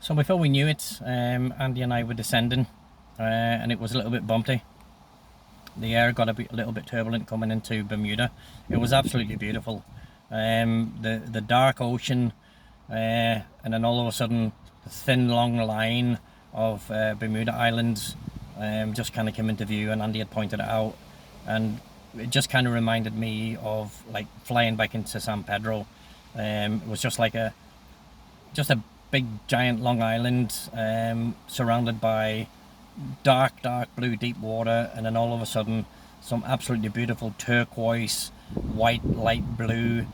So before we knew it, Andy and I were descending, and it was a little bit bumpy. The air got a little bit turbulent coming into Bermuda. It was absolutely beautiful. The dark ocean, and then all of a sudden the thin long line of Bermuda Islands just kind of came into view, and Andy had pointed it out, and it just kind of reminded me of like flying back into San Pedro. It was just like a big giant long island, surrounded by dark blue deep water, and then all of a sudden some absolutely beautiful turquoise, white, light blue,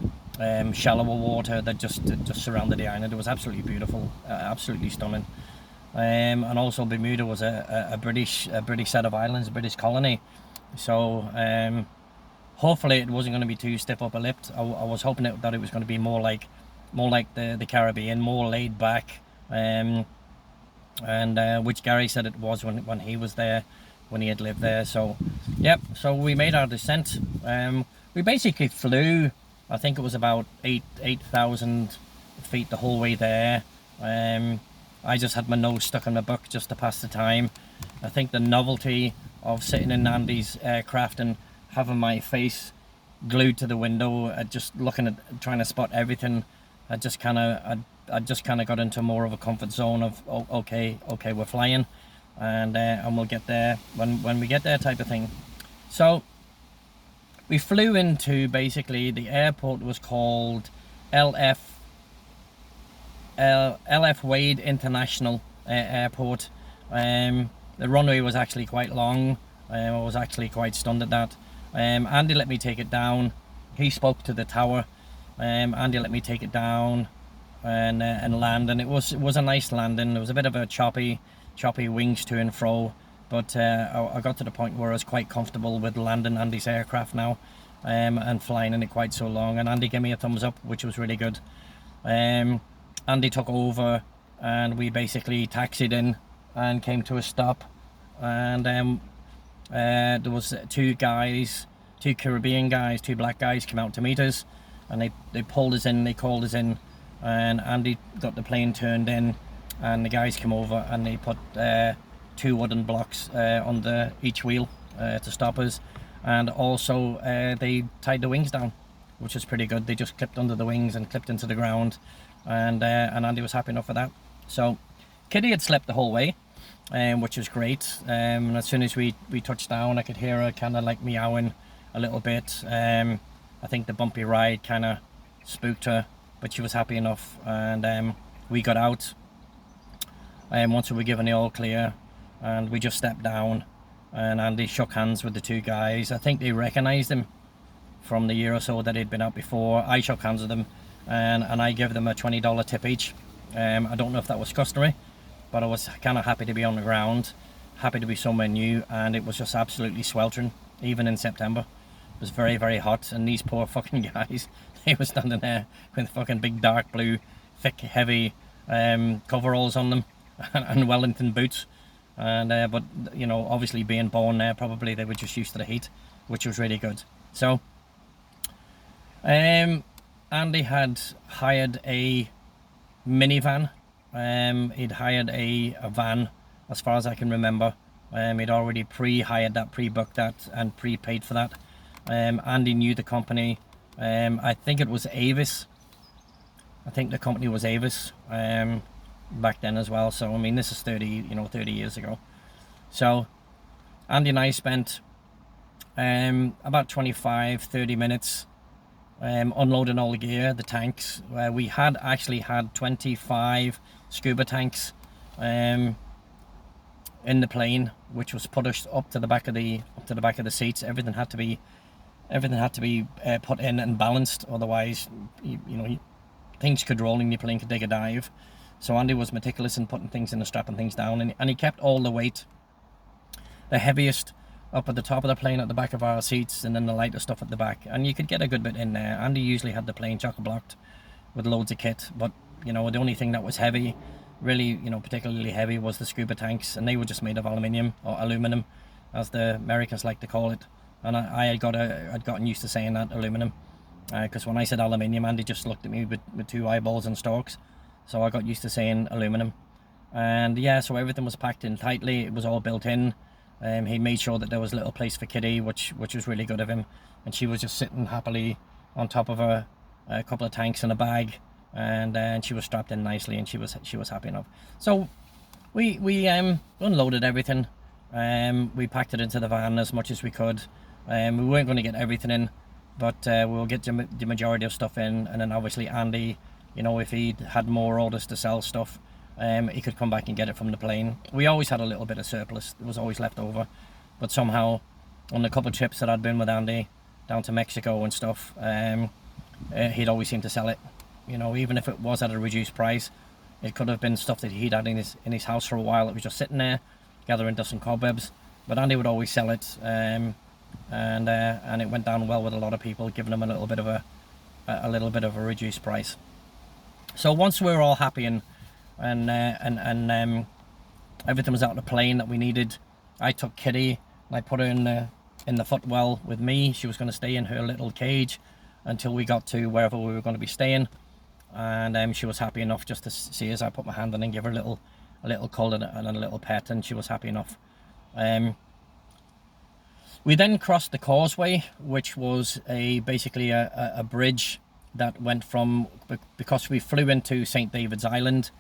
shallower water that just surrounded the island. It was absolutely beautiful, absolutely stunning. And also Bermuda was a British set of islands, a British colony. So hopefully it wasn't going to be too stiff upper lipped. I was hoping that it was going to be more like the Caribbean, more laid back, and which Gary said it was when he was there, when he had lived there. So yep, so we made our descent. We basically flew, I think it was about 8,000 feet the whole way there. I just had my nose stuck in my book just to pass the time. I think the novelty of sitting in Andy's aircraft and having my face glued to the window, just looking at, trying to spot everything, I just kind of got into more of a comfort zone of, oh, okay, we're flying, and we'll get there when we get there, type of thing. So we flew into, basically the airport was called LF Wade International Airport. The runway was actually quite long. I was actually quite stunned at that. Andy let me take it down. He spoke to the tower. Andy let me take it down and land, and it was a nice landing. There was a bit of a choppy wings to and fro, but I got to the point where I was quite comfortable with landing Andy's aircraft now, and flying in it quite so long. And Andy gave me a thumbs up, which was really good. Andy took over, and we basically taxied in and came to a stop, and there was two Caribbean guys, two black guys came out to meet us, and they pulled us in, they called us in, and Andy got the plane turned in, and the guys came over and they put two wooden blocks under each wheel to stop us, and also they tied the wings down, which was pretty good. They just clipped under the wings and clipped into the ground, and Andy was happy enough for that. So Kitty had slept the whole way, which was great. And as soon as we touched down, I could hear her kind of like meowing a little bit. I think the bumpy ride kind of spooked her, but she was happy enough, and we got out. Once we were given the all clear, and we just stepped down, and Andy shook hands with the two guys. I think they recognized him from the year or so that he'd been out before. I shook hands with them, and I gave them a $20 tip each. I don't know if that was customary, but I was kind of happy to be on the ground, happy to be somewhere new, and it was just absolutely sweltering, even in September. It was very, very hot, and these poor fucking guys, they were standing there with fucking big dark blue, thick, heavy coveralls on them, and Wellington boots. And but you know, obviously being born there, probably they were just used to the heat, which was really good. So Andy had hired a minivan. He'd hired a van, as far as I can remember. He'd already pre-hired that, pre-booked that, and prepaid for that. Andy knew the company. I think it was Avis. I think the company was Avis back then as well. So I mean, this is 30 years ago. So Andy and I spent about 25-30 minutes unloading all the gear, the tanks. We had actually had 25 scuba tanks in the plane, which was pushed up to the back of the seats. Everything had to be put in and balanced, otherwise you know, things could roll and your plane could take a dive. So Andy was meticulous in putting things in and strapping things down, and he kept all the weight, the heaviest, up at the top of the plane at the back of our seats, and then the lighter stuff at the back, and you could get a good bit in there. Andy usually had the plane chock-a-blocked with loads of kit, but you know, the only thing that was heavy, really, you know, particularly heavy, was the scuba tanks, and they were just made of aluminium, or aluminum as the Americans like to call it. And I'd gotten used to saying that, aluminum, because when I said aluminium, Andy just looked at me with two eyeballs and stalks. So I got used to saying aluminum. And yeah, so everything was packed in tightly. It was all built in. He made sure that there was a little place for Kitty, which was really good of him. And she was just sitting happily on top of a couple of tanks in a bag, and she was strapped in nicely, and she was happy enough. So we unloaded everything. We packed it into the van as much as we could. We weren't going to get everything in, but we'll get the majority of stuff in, and then obviously Andy, you know, if he had more orders to sell stuff, he could come back and get it from the plane. We always had a little bit of surplus. It was always left over, but somehow on the couple of trips that I'd been with Andy down to Mexico and stuff, he'd always seem to sell it. You know, even if it was at a reduced price, it could have been stuff that he'd had in his house for a while. It was just sitting there, gathering dust and cobwebs. But Andy would always sell it, and it went down well with a lot of people, giving them a little bit of a reduced price. So once we were all happy and everything was out of the plane that we needed, I took Kitty and I put her in the footwell with me. She was going to stay in her little cage until we got to wherever we were going to be staying, and she was happy enough just to see as I put my hand in and give her a little cuddle and a little pet, and she was happy enough. We then crossed the causeway, which was basically a bridge that went from, because we flew into St. David's Island,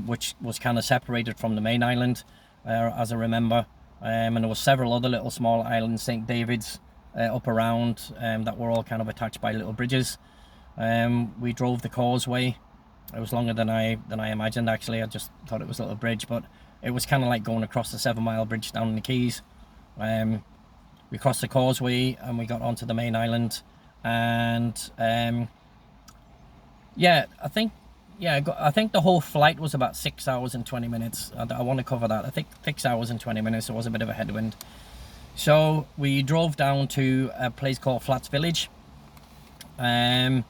which was kind of separated from the main island, as I remember, and there were several other little small islands, St. David's, up around, that were all kind of attached by little bridges. We drove the causeway. It was longer than I imagined, actually. I just thought it was a little bridge, but it was kind of like going across the 7-mile bridge down in the Keys. We crossed the causeway and we got onto the main island, and I think the whole flight was about 6 hours and 20 minutes. I want to cover that. I think 6 hours and 20 minutes. It was a bit of a headwind. So we drove down to a place called Flats Village, and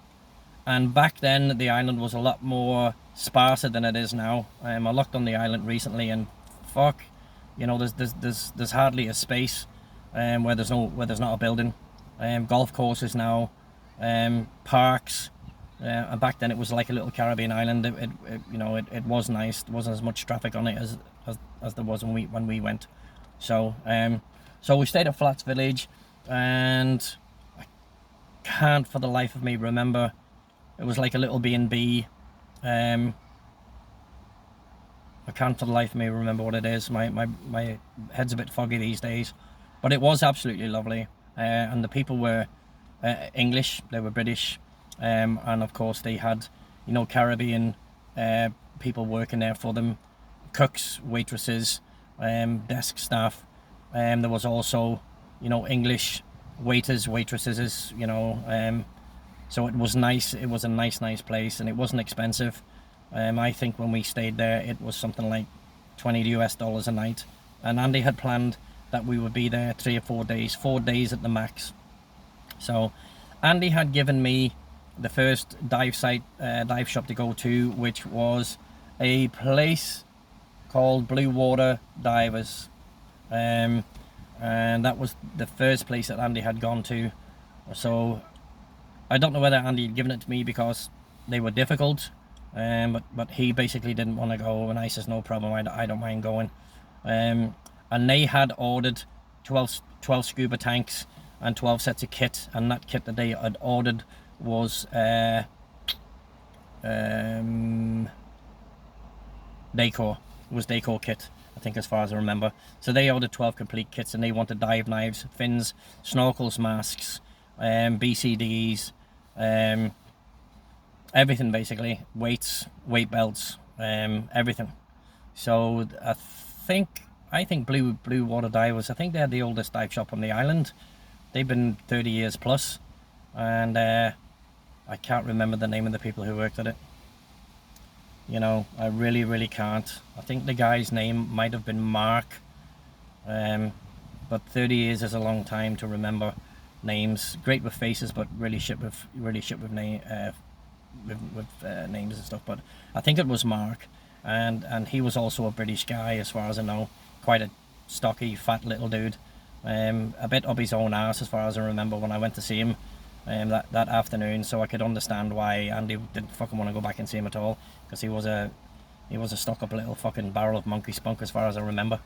back then the island was a lot more sparser than it is now. I looked on the island recently, and fuck, you know, there's hardly a space where there's not a building. Golf courses now, parks, and back then it was like a little Caribbean island. It was nice. There wasn't as much traffic on it as there was when we went. So we stayed at Flats Village, and I can't for the life of me remember. It was like a little B&B. I can't for the life of me remember what it is. My head's a bit foggy these days, but it was absolutely lovely. And the people were English. They were British, and of course they had, you know, Caribbean people working there for them, cooks, waitresses, desk staff. There was also, you know, English waiters, waitresses, you know, so it was nice. It was a nice place, and it wasn't expensive. I think when we stayed there, it was something like $20 a night, and Andy had planned that we would be there 3 or 4 days, 4 days at the max. So Andy had given me the first dive shop to go to, which was a place called Blue Water Divers. And that was the first place that Andy had gone to. So I don't know whether Andy had given it to me because they were difficult, but he basically didn't want to go, and I says no problem, I don't mind going. And they had ordered 12 scuba tanks and 12 sets of kit, and that kit that they had ordered was decor. It was decor kit, I think, as far as I remember. So they ordered 12 complete kits, and they wanted dive knives, fins, snorkels, masks, BCDs, everything basically, weights, weight belts, everything. So I think Blue Water Divers, I think they're the oldest dive shop on the island. They've been 30 years plus, and I can't remember the name of the people who worked at it. You know, I really can't. I think the guy's name might have been Mark, but 30 years is a long time to remember names. Great with faces, but really shit with names and stuff. But I think it was Mark, and he was also a British guy, as far as I know. Quite a stocky, fat little dude, a bit up his own ass, as far as I remember, when I went to see him that afternoon. So I could understand why Andy didn't fucking want to go back and see him at all, because he he was a stuck-up little fucking barrel of monkey spunk as far as I remember.